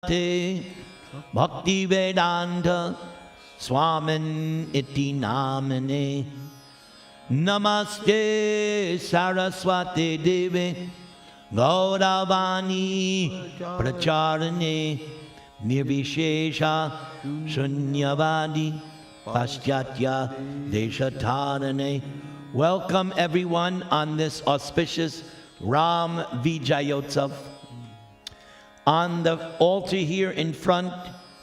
Te Bhakti Vedanta Swamin iti namane Namaste Saraswati Deve Gauravani Pracharane Nirvishesha Shunyavadi Paschatya Deshatarane. Welcome everyone on this auspicious Ram Vijayotsav. On the altar here in front,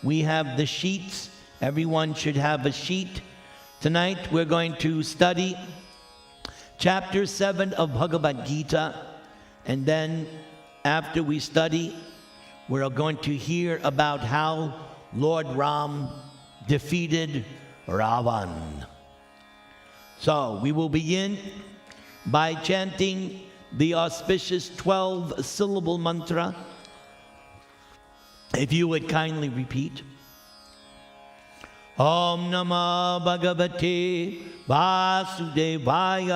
we have the sheets. Everyone should have a sheet. Tonight we're going to study chapter 7 of Bhagavad-gita. And then after we study, we're going to hear about how Lord Ram defeated Ravan. So we will begin by chanting the auspicious 12-syllable mantra. If you would kindly repeat. Om Namo Bhagavate Vasudevaya.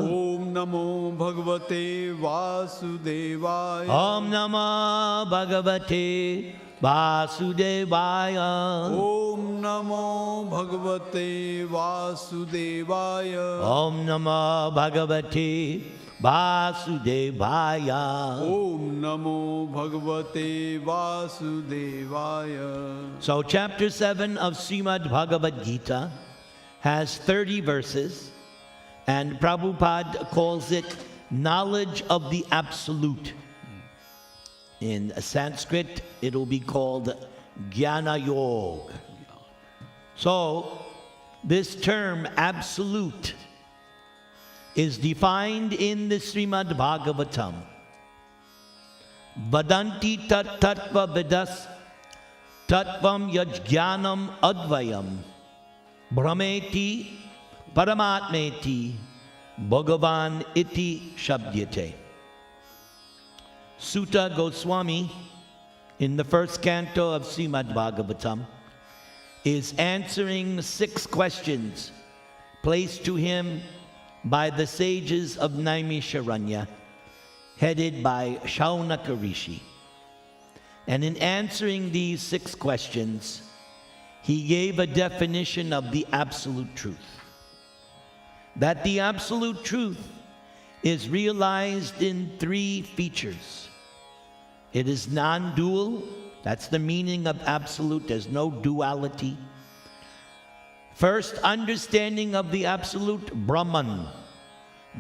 Om Namo Bhagavate Vasudevaya. Om Namo Bhagavate Vasudevaya. Om Namo Bhagavate Vasudevaya. Om Namo Bhagavate Vasudevaya. Om Namo Bhagavate Vasudevaya. So chapter 7 of Srimad Bhagavad-gita has 30 verses, and Prabhupada calls it knowledge of the absolute. In Sanskrit, it will be called Jnana Yoga. So this term absolute is defined in the Srimad Bhagavatam. Vadanti tat tattva vidas tattvam yajnanam advayam brahmeti paramatmeti bhagavan iti shabdyate. Sutta Goswami, in the first canto of Srimad Bhagavatam, is answering 6 questions placed to him by the sages of Naimisharanya, headed by Shaunaka Rishi. And in answering these 6 questions, he gave a definition of the absolute truth. That the absolute truth is realized in 3 features. It is non-dual. That's the meaning of absolute. There's no duality. First, understanding of the absolute Brahman,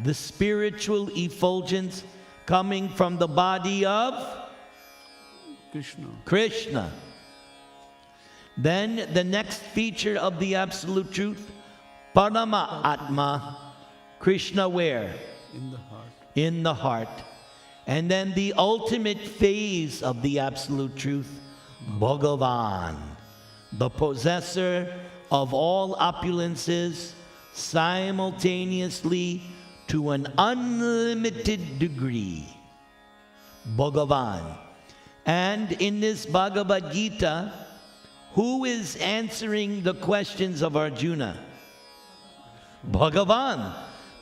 the spiritual effulgence coming from the body of Krishna. Then the next feature of the absolute truth, Parama Atma, Krishna where? In the heart. In the heart. And then the ultimate phase of the absolute truth, Bhagavan, the possessor of all opulences simultaneously to an unlimited degree. Bhagavan. And in this Bhagavad-gita, who is answering the questions of Arjuna? Bhagavan.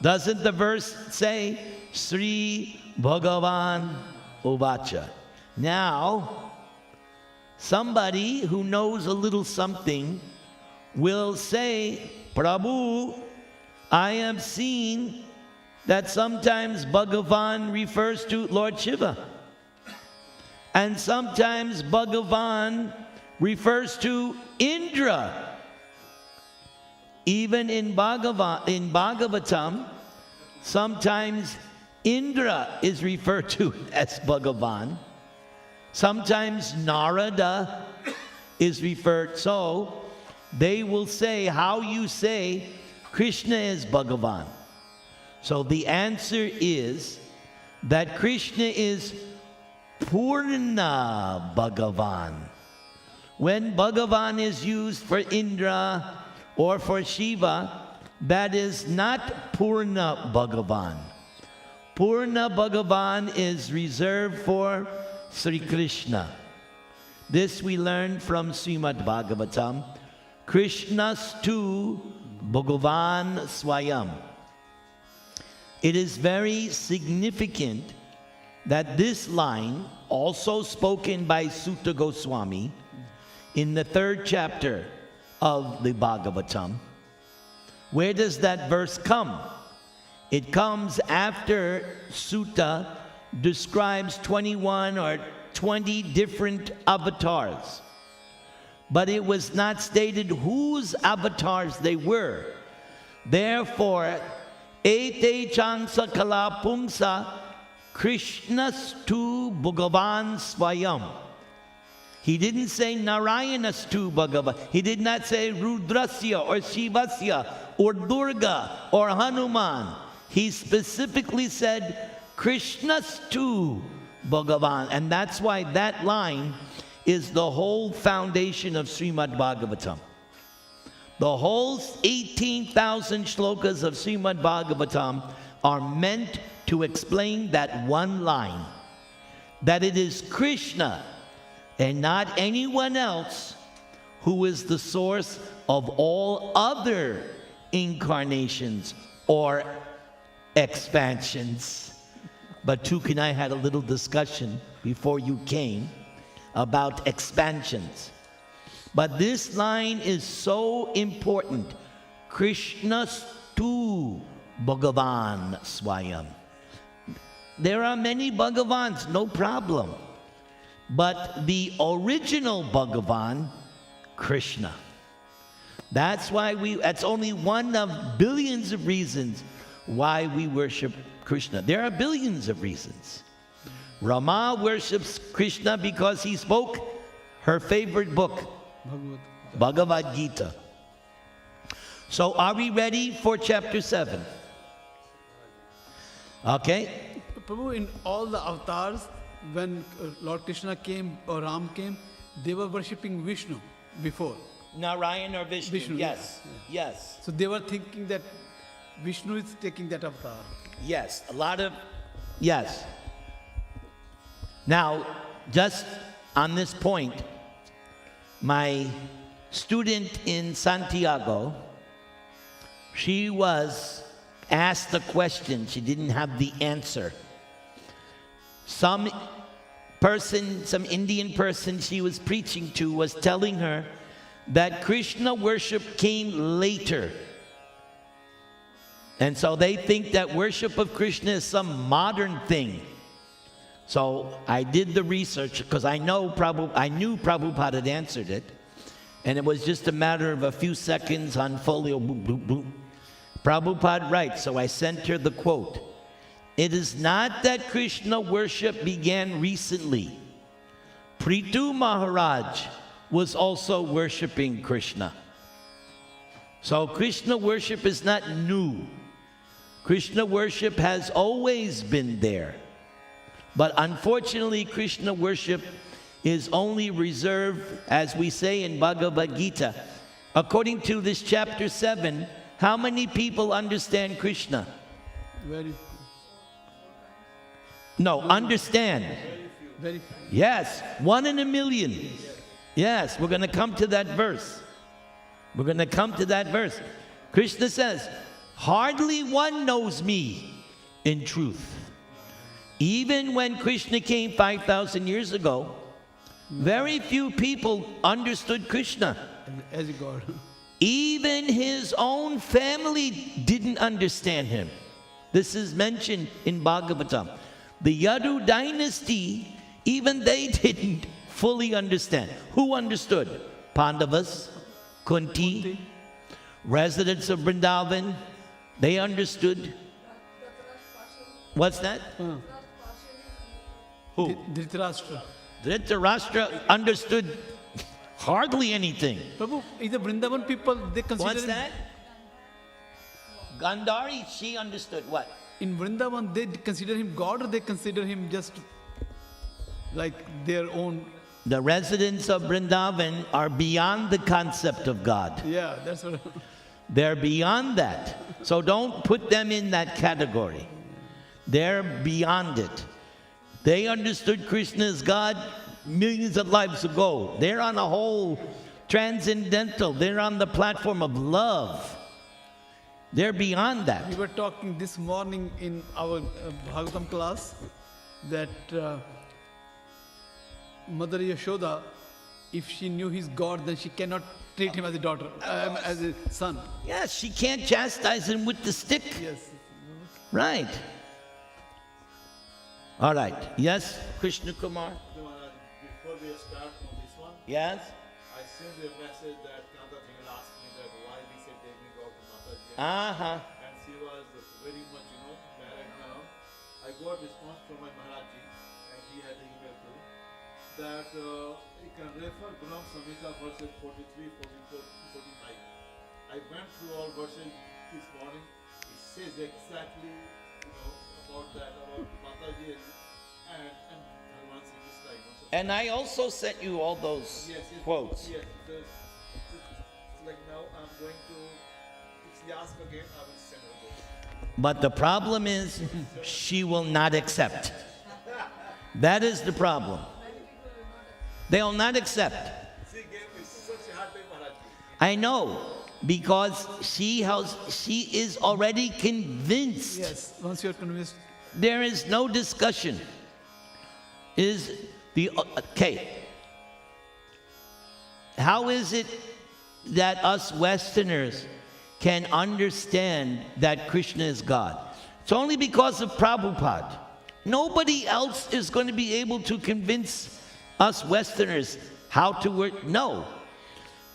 Doesn't the verse say, Sri Bhagavan Uvacha? Now, somebody who knows a little something will say, Prabhu, I have seen that sometimes Bhagavan refers to Lord Shiva. And sometimes Bhagavan refers to Indra. Even in Bhagavatam, sometimes Indra is referred to as Bhagavan. Sometimes Narada is referred. So they will say how you say Krishna is Bhagavan. So the answer is that Krishna is Purna Bhagavan. When Bhagavan is used for Indra or for Shiva, that is not Purna Bhagavan. Purna Bhagavan is reserved for Sri Krishna. This we learn from Srimad Bhagavatam. Krishnastu Bhagavan Swayam. It is very significant that this line also spoken by Sutta Goswami in the 3rd chapter of the Bhagavatam. Where does that verse come? It comes after Sutta describes 21 or 20 different avatars. But it was not stated whose avatars they were. Therefore, ete changsa kala pungsa Krishnastu Bhagavan Swayam. He didn't say Narayanastu Bhagavan. He did not say Rudrasya or Shivasya or Durga or Hanuman. He specifically said Krishnastu Bhagavan. And that's why that line is the whole foundation of Srimad Bhagavatam. The whole 18,000 shlokas of Srimad Bhagavatam are meant to explain that one line, that it is Krishna and not anyone else who is the source of all other incarnations or expansions. But Tuke and I had a little discussion before you came about expansions. But this line is so important. Krishnastu Bhagavan Swayam. There are many Bhagavans, no problem. But the original Bhagavan, Krishna. That's why that's only one of billions of reasons why we worship Krishna. There are billions of reasons. Rama worships Krishna because he spoke her favorite book, Bhagavad-gita. So are we ready for chapter 7? Okay. Prabhu, in all the avatars, when Lord Krishna came or Ram came, they were worshipping Vishnu before. Narayan or Vishnu? Vishnu, Yes. Yes. So they were thinking that Vishnu is taking that avatar. Yes. A lot of, yes. Now, just on this point, my student in Santiago, she was asked a question. She didn't have the answer. Some Indian person she was preaching to was telling her that Krishna worship came later. And so they think that worship of Krishna is some modern thing. So I did the research because I knew Prabhupada had answered it. And it was just a matter of a few seconds on folio. Boop, boop, boop. Prabhupada writes, so I sent her the quote. It is not that Krishna worship began recently. Prithu Maharaj was also worshiping Krishna. So Krishna worship is not new. Krishna worship has always been there. But unfortunately, Krishna worship is only reserved, as we say in Bhagavad-gita. According to this chapter 7, how many people understand Krishna? Very few. No, understand. Very few. Yes, 1 in a million. Yes, we're going to come to that verse. We're going to come to that verse. Krishna says, hardly one knows me in truth. Even when Krishna came 5,000 years ago, very few people understood Krishna. As a God. Even his own family didn't understand him. This is mentioned in Bhagavatam. The Yadu dynasty, even they didn't fully understand. Who understood? Pandavas, Kunti, residents of Vrindavan, they understood. What's that? Who? Dhritarashtra. Dhritarashtra understood hardly anything. Prabhu, is the Vrindavan people, they consider What's him, that? Gandhari, she understood what? in Vrindavan, they consider him God or they consider him just like their own? The residents of Vrindavan are beyond the concept of God. Yeah, that's what. They're beyond that. So don't put them in that category. They're beyond it. They understood Krishna as God millions of lives ago. They're on a whole transcendental. They're on the platform of love. They're beyond that. We were talking this morning in our Bhagavatam class that Mother Yashoda, if she knew he's God, then she cannot treat him as a daughter, as a son. Yes, she can't chastise him with the stick. Yes. Right. All right. Yes, Krishna Kumar? Maharaj, before we start on this one, Yes? I sent you a message that Kanta Thing asked me that why we said Devi go to Mataji. Uh-huh. And she was very much, married now. I got response from my Maharajji, and he had the email too, that you can refer Gulam Samhita verses 43, 44, 45. I went through all verses this morning. It says exactly, about that, about Mataji and Bhagavan Sri Krishna. So And I also sent you all those yes, quotes. Yes, it's like now I'm going to, if she asks again, I will send her those. But the problem is, she will not accept. That is the problem. They will not accept. She gave me such a hard time, Maharaj. I know, because she is already convinced. Yes, once you're convinced. There is no discussion. Okay. How is it that us Westerners can understand that Krishna is God? It's only because of Prabhupada. Nobody else is going to be able to convince us Westerners how to work. No.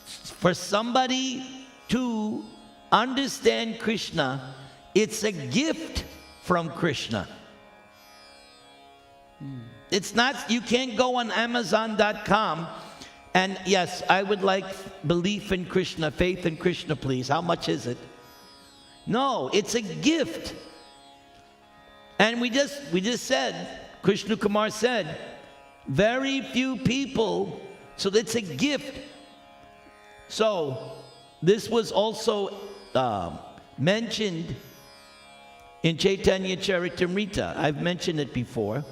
For somebody to understand Krishna, it's a gift from Krishna. It's not, you can't go on Amazon.com and yes, I would like belief in Krishna, faith in Krishna, please. How much is it? No, it's a gift. And we just said, Krishna Kumar said, very few people, so it's a gift. So this was also mentioned in Chaitanya Charitamrita. I've mentioned it before.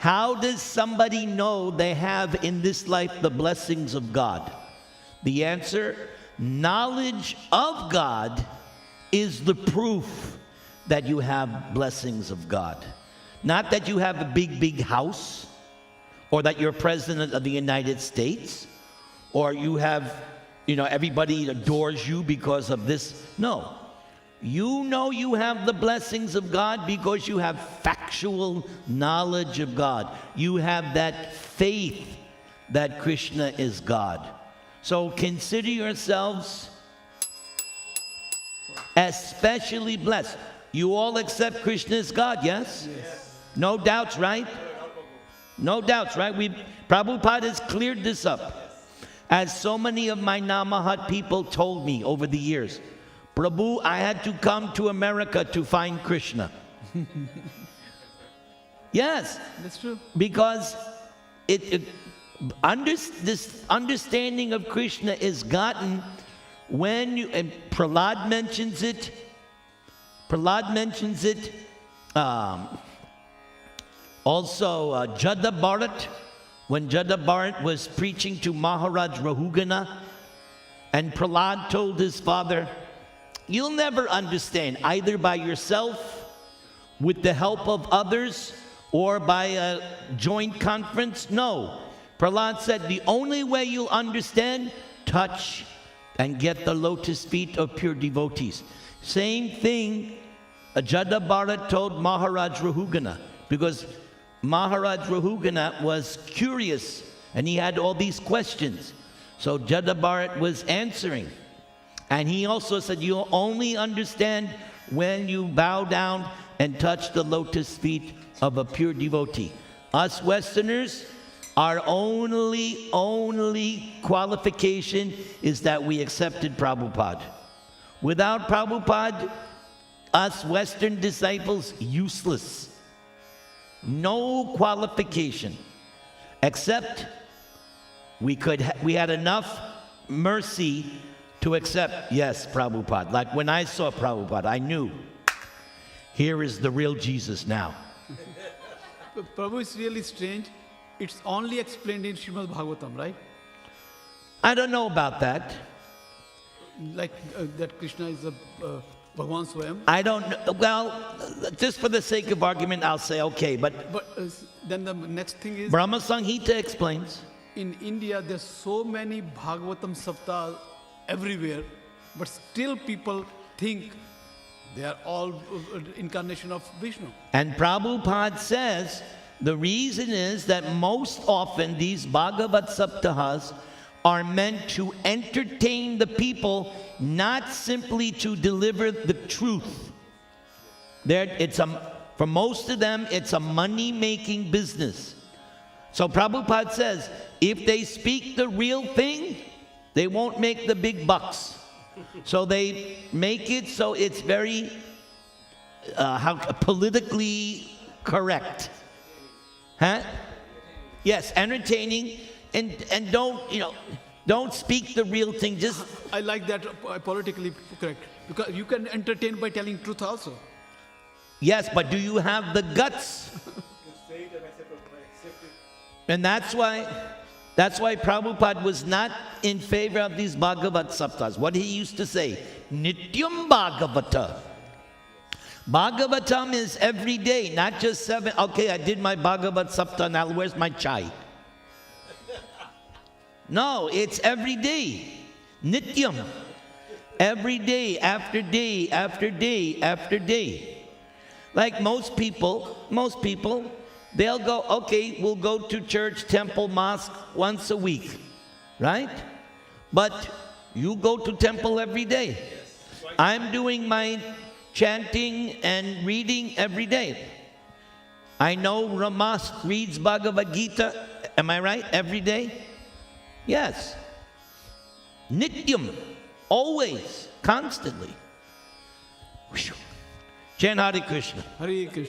How does somebody know they have in this life the blessings of God? The answer, knowledge of God is the proof that you have blessings of God. Not that you have a big, big house, or that you're president of the United States, or you have, everybody adores you because of this. No. You know you have the blessings of God because you have factual knowledge of God. You have that faith that Krishna is God. So consider yourselves especially blessed. You all accept Krishna as God, yes? Yes. No doubts, right? No doubts, right? Prabhupada has cleared this up. As so many of my Namahat people told me over the years, Prabhu, I had to come to America to find Krishna. Yes. That's true. Because this understanding of Krishna is gotten when you, and Prahlad mentions it. Also, Jada Bharat, when Jada Bharat was preaching to Maharaj Rahugana, and Prahlad told his father, you'll never understand, either by yourself, with the help of others, or by a joint conference. No. Prahlad said, the only way you'll understand, touch and get the lotus feet of pure devotees. Same thing, Jada Bharat told Maharaj Rahugana, because Maharaj Rahugana was curious and he had all these questions. So Jada Bharat was answering. And he also said, you'll only understand when you bow down and touch the lotus feet of a pure devotee. Us Westerners, our only qualification is that we accepted Prabhupada. Without Prabhupada, us Western disciples, useless. No qualification. Except we had enough mercy to accept, yes, Prabhupada. Like when I saw Prabhupada, I knew, here is the real Jesus now. But Prabhu, is really strange. It's only explained in Srimad Bhagavatam, right? I don't know about that. Like that Krishna is Bhagwan Swayam. I don't know. Well, just for the sake of argument, I'll say okay. But But then the next thing is, Brahma Sanghita explains. in India, there's so many Bhagavatam Saptah everywhere, but still people think they are all incarnation of Vishnu. And Prabhupada says the reason is that most often these Bhagavad Saptahas are meant to entertain the people, not simply to deliver the truth. For most of them, it's a money-making business. So Prabhupada says, if they speak the real thing, they won't make the big bucks. So they make it so it's very politically correct. Huh? Yes, entertaining, and don't speak the real thing. Just I like that politically correct, because you can entertain by telling truth also. yes, but do you have the guts? And that's why Prabhupada was not in favor of these Bhagavad Saptas. What he used to say, Nityam Bhagavata. Bhagavatam is every day, not just 7. Okay, I did my Bhagavad Sapta, now where's my chai? No, it's every day. Nityam. Every day, after day, after day, after day. Like most people, they'll go, okay, we'll go to church, temple, mosque once a week, right? But you go to temple every day. I'm doing my chanting and reading every day. I know Ramas reads Bhagavad-gita, am I right, every day? Yes. Nityam, always, constantly. Chant Hare Krishna. Hare Krishna.